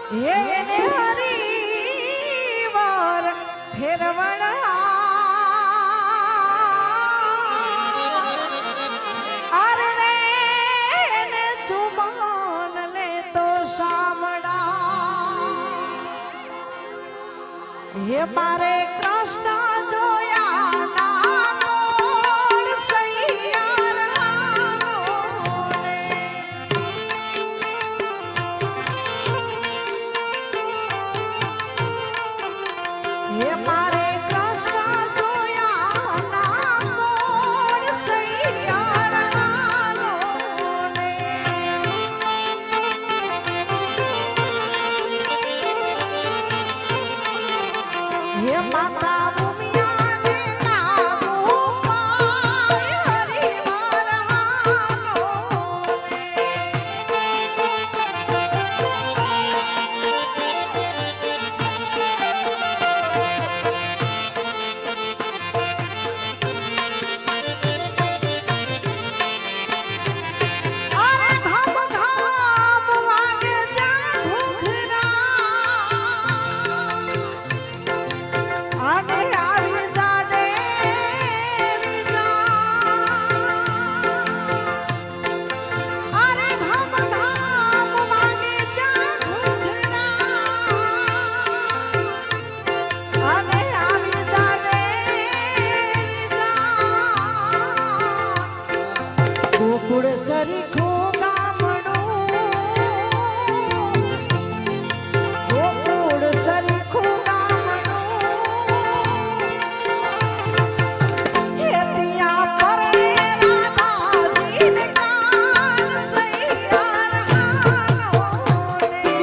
એને હરી વાર ફેરવણા અરે ને ચુમાન લે તો સામડા હે મારે કૃષ્ણ જોયા ના કોણ સૈયાર હાલો ને હે મારે કૃષ્ણ જોયા ના કોણ સૈયાર હાલો ને હે માતા ભૂમિયાને નામો પાય હરિવાર હાલો ને અરે ધામ ધામ વાગે જા ઘૂઘરા અને આવી જાને રીઝા અરે ધામ ધામ વાગે જા ઘૂઘરા અને આવી જાને રીઝા ગોકુળ સરીખું ગામડું ગોકુળ સરીખું ગામડું હે ત્યાં પરણે રાધાજીને કાન સૈયાર હાલો ને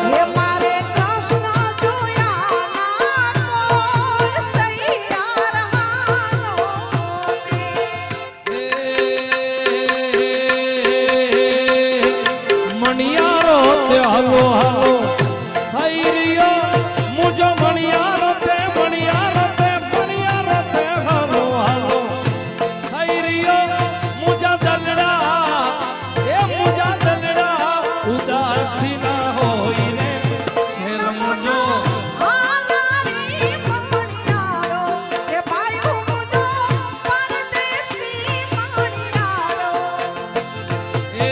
હે મારે કૃષ્ણ જોયા ના કોણ સૈયાર હાલો મણિયારો તે હાલો હાલો થઈ રહ્યો મુજો મણિયારો તે હાલો હાલો થઈ રહ્યો મુજા દલડા એ મુજા દલડા ઉદાસી ના હોય ને શેર મુજો હાલારી મણિયારો હે ભાઈઓ મુજો પરદેશી મણિયારો એ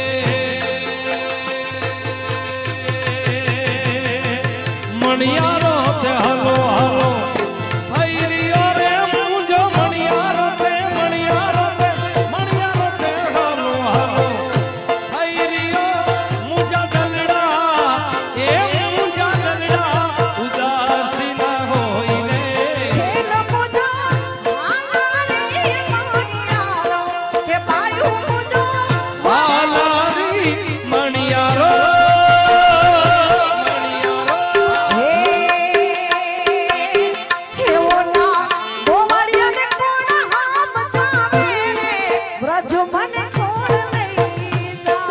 મણિયારો તે હાલો હાલો થઈ રહ્યો રે મુજો મણિયારો તે હાલો હાલો થઈ રહ્યો મુજા દલડા એ મુજા દલડા ઉદાસી ના હોય ને છેલ મુજો હાલારી મણિયારો હે ભાઈઓ મુજો હાલારી મણિયારો હે ઓલા ગોવાળિયાને કોણ હામ જાવે રે વ્રજ મને કોણ લઈ જા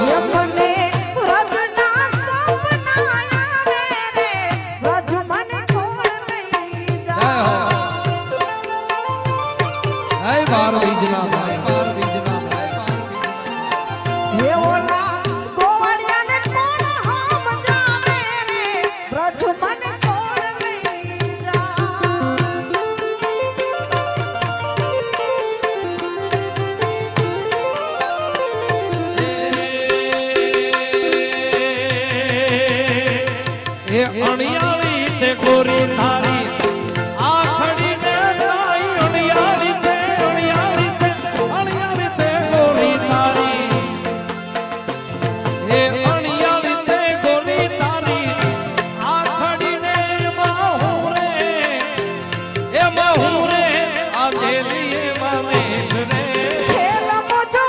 યમને વ્રજના સપના આવે રે વ્રજ મને કોણ લઈ જા હે બાર બીજના ભાઈ બાર બીજના હે ઓલા ગોવાળિયાને કોણ હામ જાવે રે વ્રજ મને કોણ લઈ જા એ અણિયાળી તે ગોરી તારી આખડી ને તાઈ અણિયાળી તે ગોરી તારી એ અણિયાળી તે ગોરી તારી આખડી ને એમાં હું રે આજે એમાં વેશ રે છેલ મુજો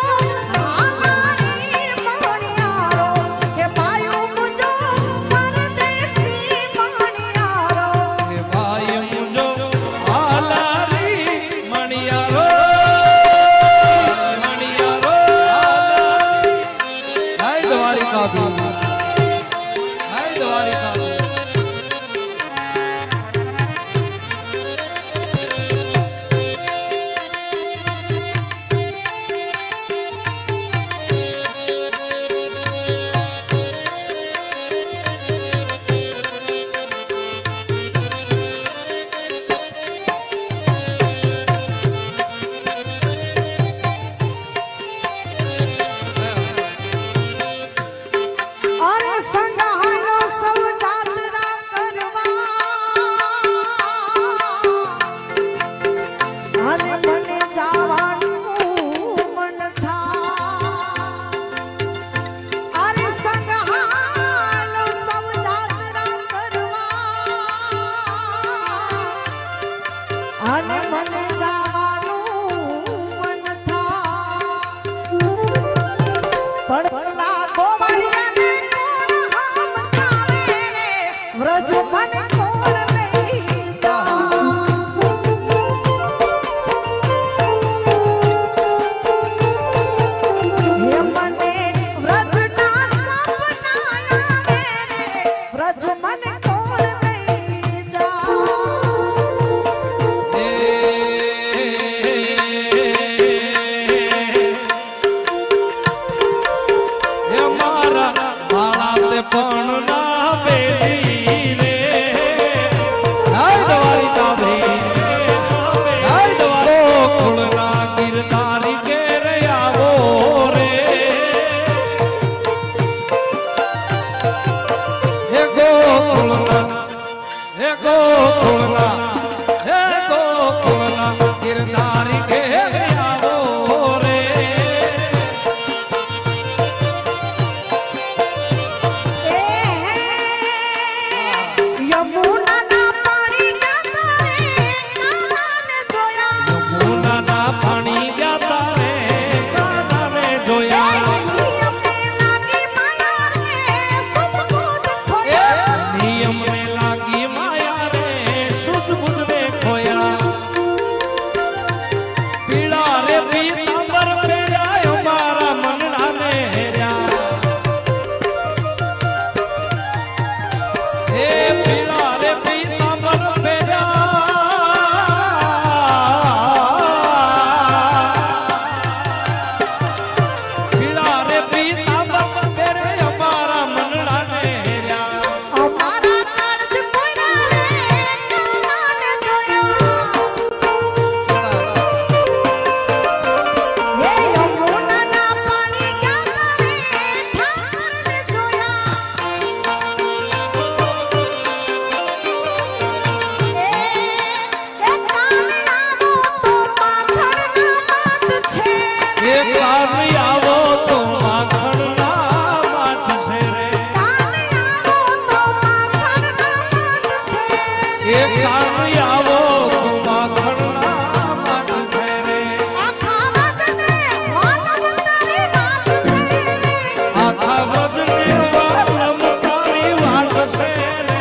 હાલારી મણિયારો હે ભાઈઓ મુજો પરદેશી મણિયારો વ્રજ મને કોણ લઈ જાય પણ ના બેલી રે દ્વારી તાભી ગોકુળના ગિરધારી ઘેર આવો રે હે ગોકુળના ગિરધારી ઘેર આવો રે યમુનાના પાણી ગાતા રે કાનાને જોયા નિયમ ને લાગી માયા રે સુધ બુધ ને ખોયા પીળા રે પીતાંબર પહેર્યા અમારા મનડા ને હેર્યા હે પીળા રે પીતાંબર પહેર્યા પીળા રે પીતાંબર પહેર્યા અમારા મનડા ને હેર્યા એક કામી આવો તો માખણના માઠ છે રે એક કામી આવો તો માખણના માઠ છે રે આખા વ્રજને વાલમ તારી વાટ છે રે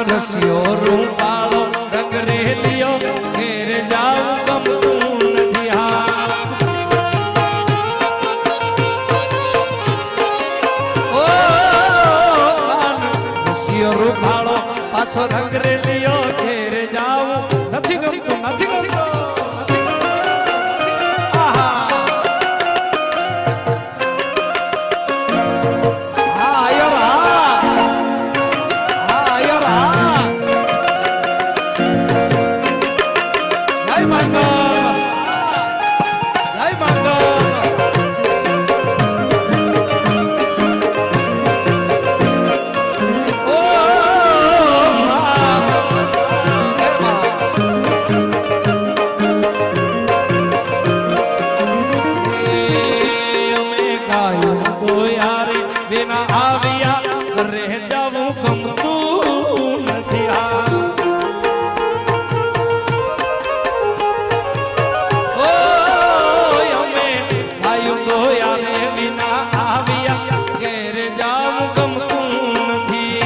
રસિયો રૂપાળો રંગ રેલિયો ઘેર જાવ ગમતું નથી હા ઓ રસિયો રૂપાળો પાછો રંગ રેલિયો ઘેર જાવ નથી ગમતું નથી ગમતું बिना आविया रह जाऊं गमતું નથી આ ઓ અમે ભાઈઓ ગોયા વિના આવિયા ઘેર જાઉં ગમતું નથી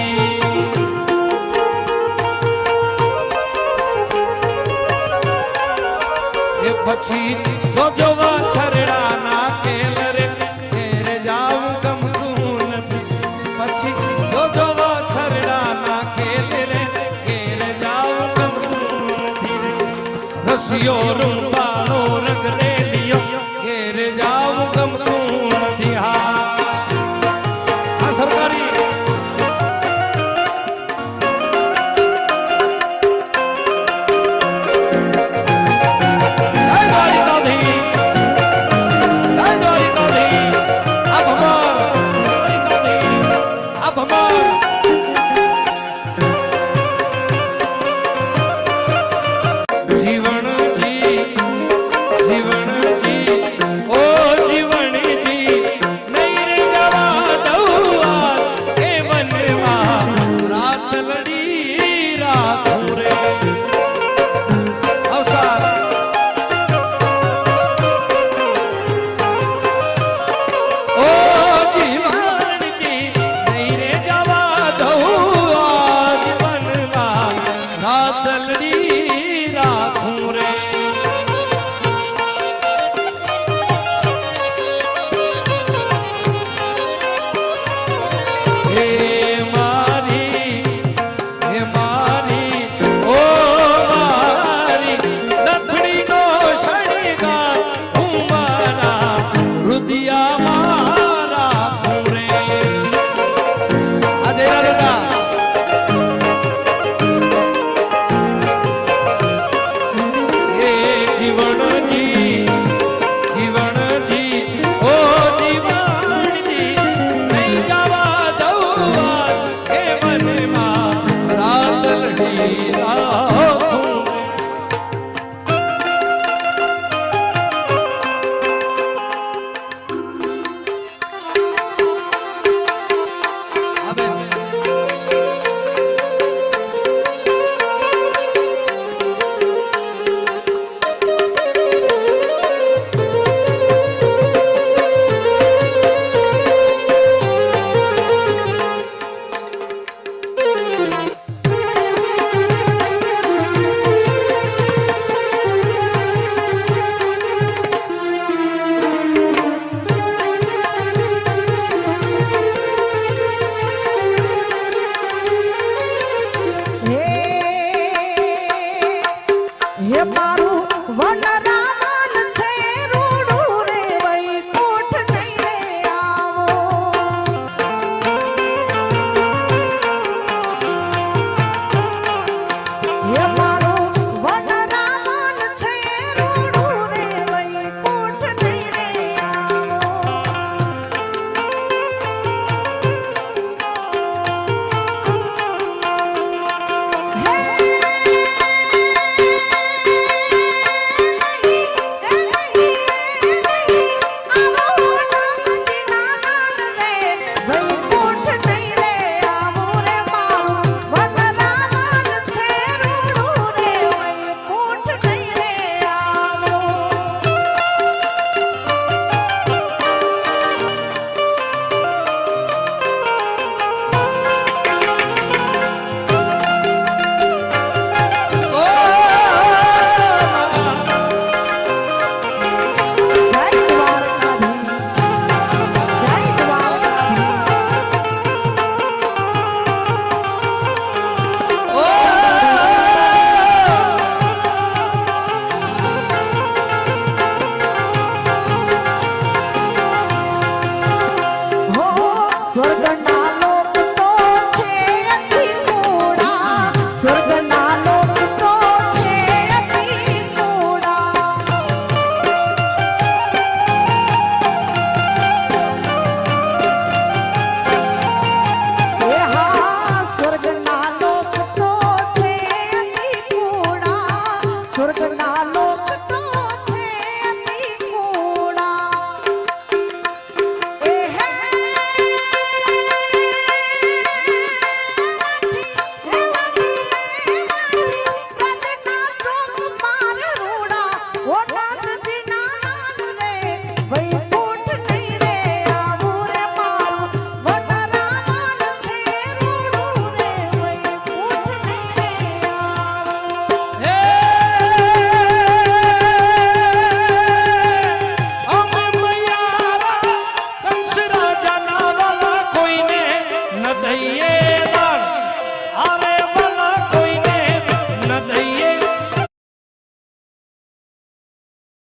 એ પછી જોજો છરડા ના કેલ રે ઘેર જાઉં રસિયો રૂપાળો રંગ રેલિયો ઘેર જાવ ગમતું નથી હા સરકારી જય દ્વારિકાધીશ સ્વર્ગ